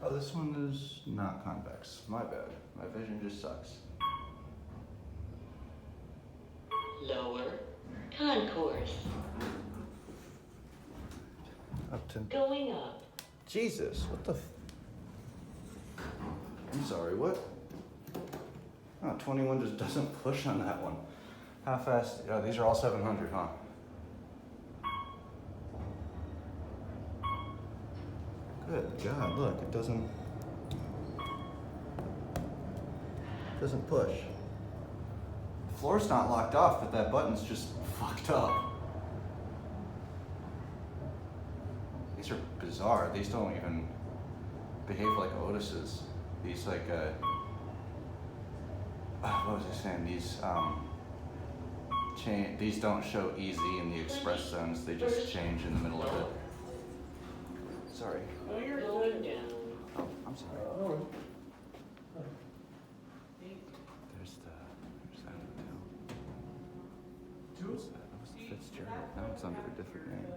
Oh, this one is not convex. My bad. My vision just sucks. Lower concourse. Up to... Going up. Jesus, what the I'm sorry, what? Oh, 21 just doesn't push on that one. How fast? Oh, these are all 700, huh? Good God, look, it doesn't push. The floor's not locked off, but that button's just fucked up. These are bizarre. These don't even behave like Otis's. These like, what was I saying? These don't show easy in the express zones. They just change in the middle of it. Sorry. Oh, you're going down. Oh, I'm sorry. There's that hotel. What's that? That was the FIXTURES. Now it's under a different name.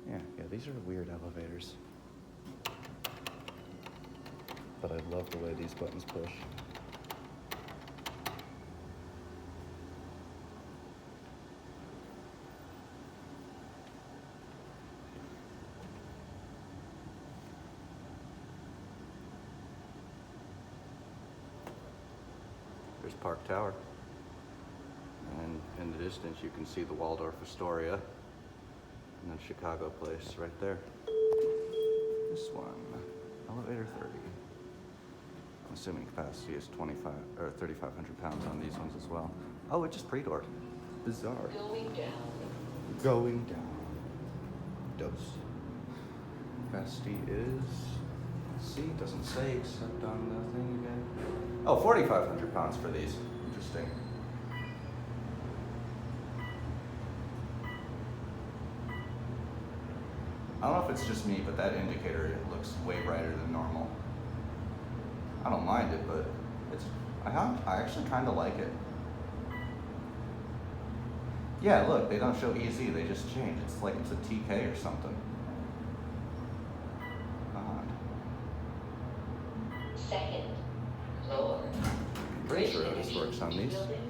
Yeah, these are weird elevators. But I love the way these buttons push. There's Park Tower. And in the distance you can see the Waldorf Astoria. And then Chicago Place right there. This one, elevator 30. I'm assuming capacity is 3,500 pounds on these ones as well. Oh, it just pre-doored. Bizarre. Going down. Going down. Dose. Capacity is, let's see, it doesn't say except on the thing again. Oh, 4,500 pounds for these. Interesting. I don't know if it's just me, but that indicator, it looks way brighter than normal. I don't mind it, but I actually kind of like it. Yeah, look, they don't show EZ, they just change. It's like it's a TK or something. Odd. Second floor. Pretty sure Otis works on these. Building